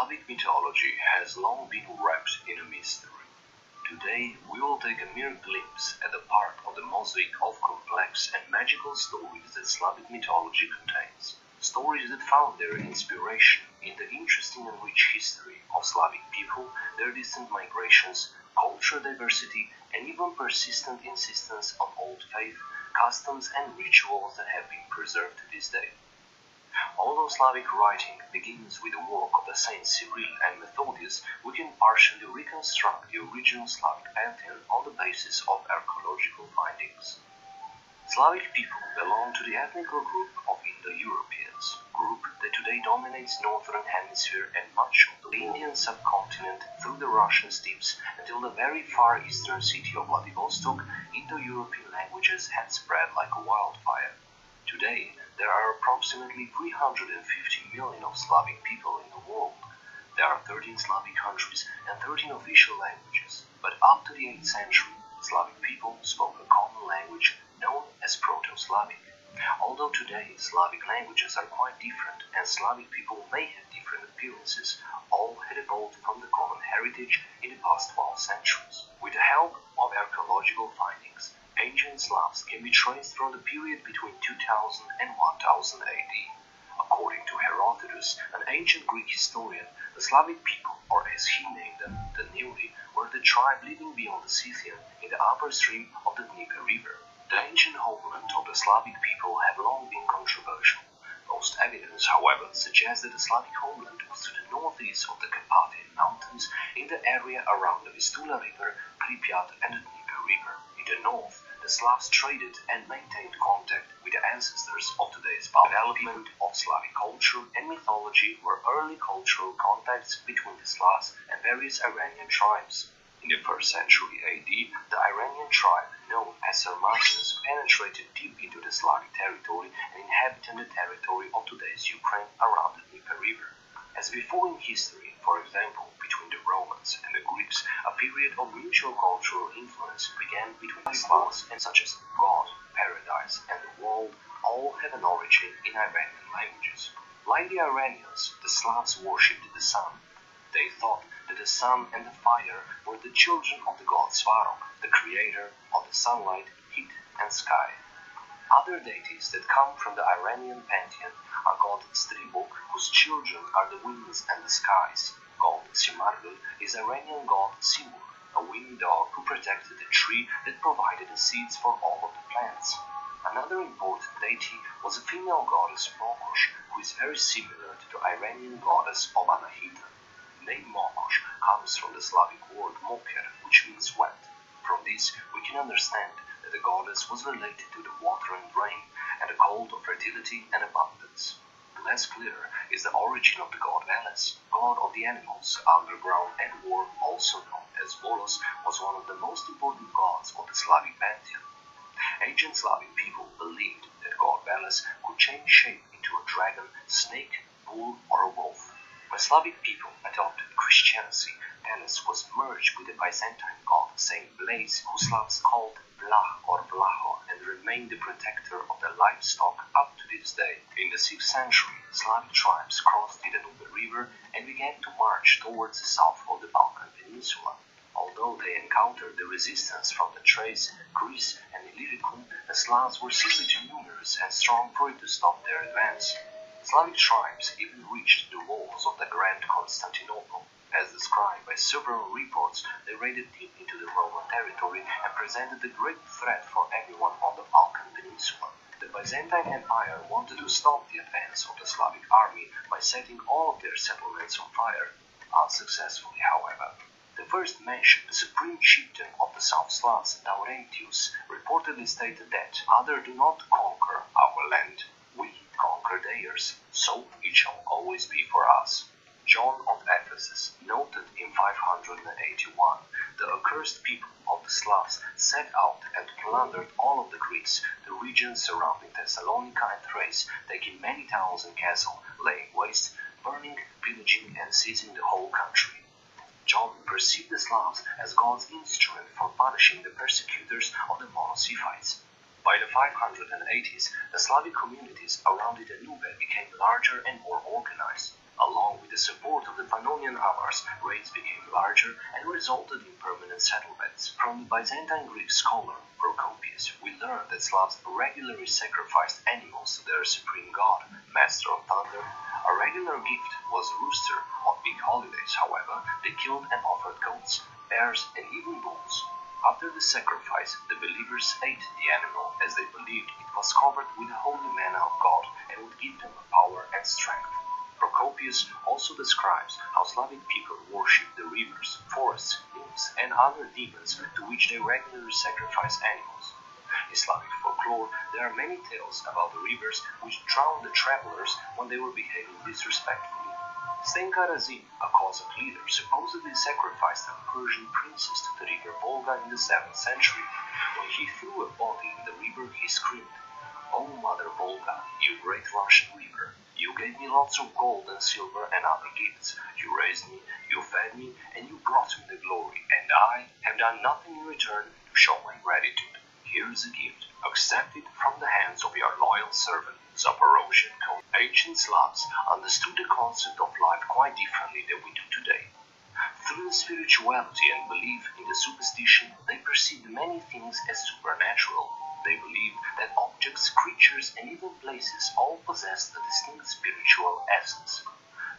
Slavic mythology has long been wrapped in a mystery. Today, we will take a mere glimpse at a part of the mosaic of complex and magical stories that Slavic mythology contains. Stories that found their inspiration in the interesting and rich history of Slavic people, their distant migrations, cultural diversity, and even persistent insistence on old faith, customs, and rituals that have been preserved to this day. Although Slavic writing begins with the work of the saints Cyril and Methodius, we can partially reconstruct the original Slavic pantheon on the basis of archaeological findings. Slavic people belong to the ethnical group of Indo-Europeans, group that today dominates northern hemisphere and much of the Indian subcontinent through the Russian steppes until the very far eastern city of Vladivostok. Indo-European languages had spread like a wildfire. Today, there are approximately 350 million of Slavic people in the world. There are 13 Slavic countries and 13 official languages, but up to the 8th century, Slavic people spoke a common language known as Proto-Slavic. Although today Slavic languages are quite different and Slavic people may have different appearances, all had evolved from the common heritage in the past 12 centuries. With the help of archaeological findings, ancient Slavs can be traced from the period between 2000 and 1000 AD. According to Herodotus, an ancient Greek historian, the Slavic people, or as he named them, the Neuri, were the tribe living beyond the Scythian in the upper stream of the Dnieper River. The ancient homeland of the Slavic people have long been controversial. Most evidence, however, suggests that the Slavic homeland was to the northeast of the Carpathian Mountains in the area around the Vistula River, Pripyat, and the Dnieper River. In the north, the Slavs traded and maintained contact with the ancestors of today's development of Slavic culture and mythology were early cultural contacts between the Slavs and various Iranian tribes. In the 1st century AD, the Iranian tribe known as Sarmatians penetrated deep into the Slavic territory and inhabited the territory of today's Ukraine around the Dnieper River. As before in history, for example, between the Romans and the Greeks, a period of mutual cultural influence began between the Slavs and such as God, paradise, and the world all have an origin in Iranian languages. Like the Iranians, the Slavs worshipped the sun. They thought that the sun and the fire were the children of the god Svarog, the creator of the sunlight, heat, and sky. Other deities that come from the Iranian pantheon are god Stribok, whose children are the winds and the skies. God Simargl is Iranian god Simur, a wind dog who protected the tree that provided the seeds for all of the plants. Another important deity was a female goddess Mokosh, who is very similar to the Iranian goddess of Anahita. The name Mokosh comes from the Slavic word moker, which means wet. From this, we can understand that the goddess was related to the water and rain, and the cult of fertility and abundance. Less clear is the origin of the god Veles, god of the animals, underground, and war, also known as Volos, was one of the most important gods of the Slavic pantheon. Ancient Slavic people believed that god Veles could change shape into a dragon, snake, bull, or a wolf. When Slavic people adopted Christianity, Veles was merged with the Byzantine god Saint Blaise, who Slavs called Vlah or Vlaho, and remained the protector of the livestock up to this day. In the 6th century, Slavic tribes crossed the Danube River and began to march towards the south of the Balkan Peninsula. Although they encountered the resistance from the Thrace, Greece, and Illyricum, the Slavs were simply too numerous and strong for it to stop their advance. Slavic tribes even reached the walls of the Grand Constantinople. As described by several reports, they raided deep into the Roman territory and presented a great threat for everyone on the Balkan Peninsula. The Byzantine Empire wanted to stop the advance of the Slavic army by setting all of their settlements on fire. Unsuccessfully, however. The first mentioned supreme chieftain of the South Slavs, Laurentius, reportedly stated that others do not conquer our land. We conquer theirs, so it shall always be for us. John of Ephesus noted in 581, the accursed people of the Slavs set out and plundered all of the Greeks, the regions surrounding Thessalonica and Thrace, taking many towns and castles, laying waste, burning, pillaging, and seizing the whole country. John perceived the Slavs as God's instrument for punishing the persecutors of the Monopsychites. By the 580s, the Slavic communities around the Danube became larger and more organized. Along with the support of the Pannonian Macedonian Avars, raids became larger and resulted in permanent settlements. From the Byzantine Greek scholar Procopius, we learn that Slavs regularly sacrificed animals to their supreme god, master of thunder. A regular gift was a rooster. On big holidays, however, they killed and offered goats, bears, and even bulls. After the sacrifice, the believers ate the animal as they believed it was covered with the holy manna of God and would give them power and strength. Procopius also describes how Slavic people worshipped the rivers, forests, nymphs, and other demons to which they regularly sacrificed animals. In Slavic folklore, there are many tales about the rivers which drowned the travelers when they were behaving disrespectfully. Stenka Razin, a Cossack leader, supposedly sacrificed a Persian princess to the river Volga in the 7th century. When he threw a body in the river, he screamed, "O Mother Volga, you great Russian river, you gave me lots of gold and silver and other gifts. You raised me, you fed me, and you brought me the glory, and I have done nothing in return to show my gratitude. Here is a gift, accept it from the hands of your loyal servant, Zaporozhian." Ancient Slavs understood the concept of life quite differently than we do today. Through the spirituality and belief in the superstition, they perceived many things as supernatural. They believed that objects, creatures, and even places all possessed a distinct spiritual essence.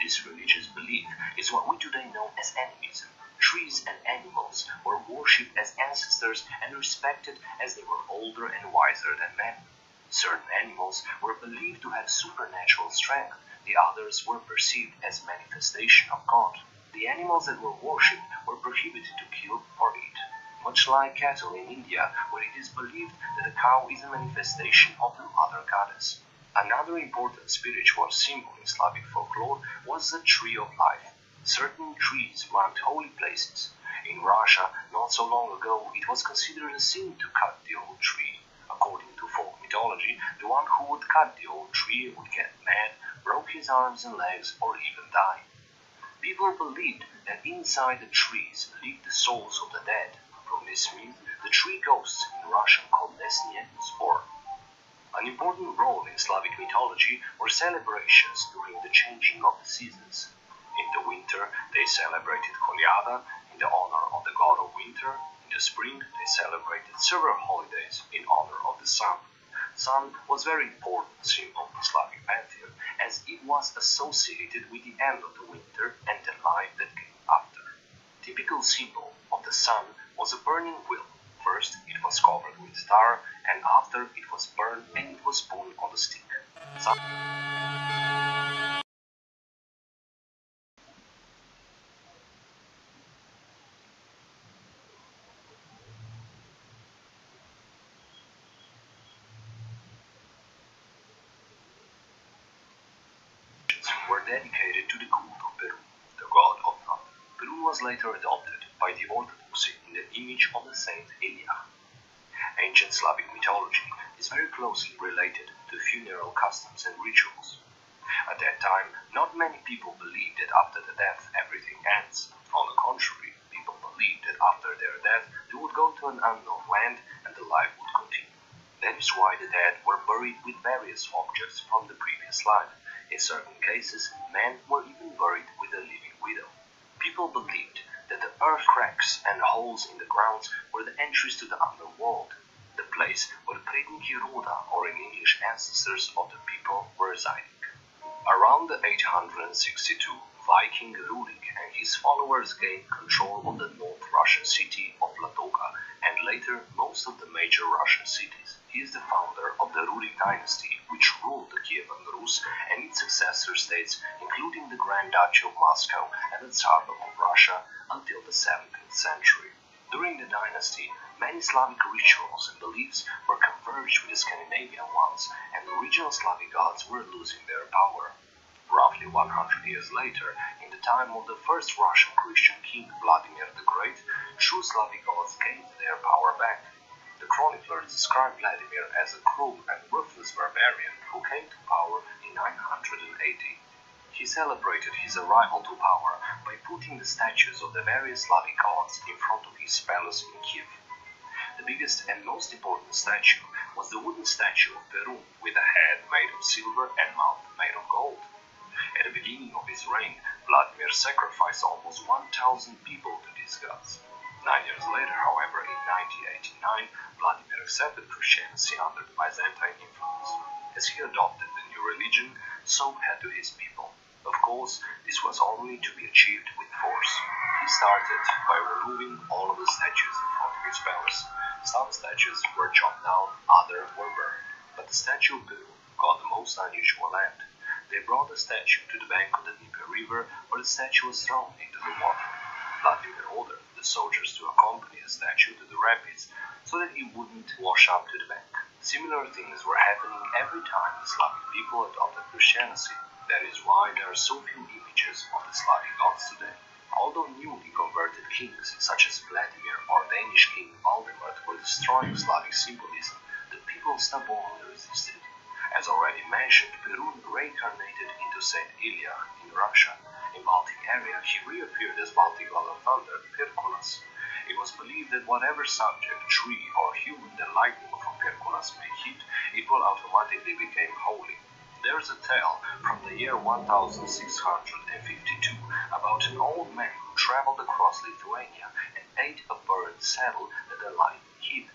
This religious belief is what we today know as animism. Trees and animals were worshipped as ancestors and respected as they were older and wiser than men. Certain animals were believed to have supernatural strength, the others were perceived as manifestation of God. The animals that were worshipped were prohibited to kill or eat. Much like cattle in India, where it is believed that a cow is a manifestation of the mother goddess. Another important spiritual symbol in Slavic folklore was the tree of life. Certain trees marked holy places. In Russia, not so long ago, it was considered a sin to cut the old tree. According to folk mythology, the one who would cut the old tree would get mad, broke his arms and legs, or even die. People believed that inside the trees lived the souls of the dead. From this myth, the tree ghosts in Russian called Lesnie was born. An important role in Slavic mythology were celebrations during the changing of the seasons. In the winter, they celebrated Kolyada in the honor of the god of winter. In the spring, they celebrated several holidays in honor of the sun. Sun was a very important symbol in Slavic pantheon, as it was associated with the end of the winter and the life that came after. Typical symbol of the sun was a burning wheel. First, it was covered with tar, and after it was burned and it was put on the stick. Were dedicated to the cult of Perun, the god of thunder. Perun was later adopted by the Orthodoxy in the image of the saint Eliach. Ancient Slavic mythology is very closely related to funeral customs and rituals. At that time, not many people believed that after the death everything ends. On the contrary, people believed that after their death they would go to an unknown land and the life would continue. That is why the dead were buried with various objects from the previous life. In certain cases, men were even buried with a living widow. People believed that the earth cracks and holes in the ground were the entries to the underworld, the place where the Predniki Roda, or in English ancestors of the people, were residing. Around the 862, Viking Rurik and his followers gained control of the North Russian city of Ladoga and later most of the major Russian cities. He is the founder of the Rurik dynasty, which ruled the Kievan Rus and its successor states, including the Grand Duchy of Moscow and the Tsardom of Russia until the 17th century. During the dynasty, many Slavic rituals and beliefs were converged with the Scandinavian ones, and the original Slavic gods were losing their power. Roughly 100 years later, in the time of the first Russian Christian king Vladimir the Great, true Slavic gods gained their power back. The chroniclers describe Vladimir as a cruel and ruthless barbarian who came to power in 980. He celebrated his arrival to power by putting the statues of the various Slavic gods in front of his palace in Kiev. The biggest and most important statue was the wooden statue of Perun with a head made of silver and mouth made of gold. At the beginning of his reign, Vladimir sacrificed almost 1,000 people to these gods. 9 years later, however, in 1989, Vladimir accepted Christianity under the Byzantine influence. As he adopted the new religion, so had to his people. Of course, this was only to be achieved with force. He started by removing all of the statues in front of his palace. Some statues were chopped down, others were burned. But the statue of Peru got the most unusual end. They brought the statue to the bank of the Dnieper River, where the statue was thrown into the water. Vladimir ordered the soldiers to accompany the statue to the rapids so that it wouldn't wash up to the bank. Similar things were happening every time the Slavic people adopted Christianity. That is why there are so few images of the Slavic gods today. Although newly converted kings such as Vladimir or Danish king Valdemar were destroying Slavic symbolism, the people stubbornly resisted. As already mentioned, Perun reincarnated into Saint Ilya in Russia. In Baltic area, he reappeared as Baltic god of thunder, Perkulas. It was believed that whatever subject, tree, or human the lightning from Perkulas may hit, it will automatically become holy. There is a tale from the year 1652 about an old man who traveled across Lithuania and ate a bird saddle that the lightning hit.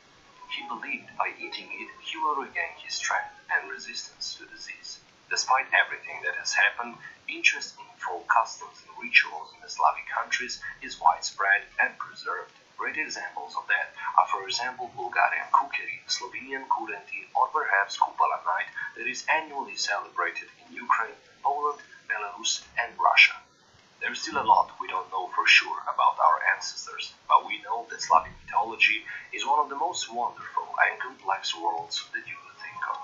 He believed by eating it he will regain his strength and resistance to disease. Despite everything that has happened, interest in folk customs and rituals in the Slavic countries is widespread and preserved. Great examples of that are, for example, Bulgarian kukeri, Slovenian kurenti, or perhaps Kupala night that is annually celebrated in Ukraine, Poland, Belarus, and Russia. There's still a lot we don't know for sure about our ancestors, but we know that Slavic mythology is one of the most wonderful and complex worlds that you could think of.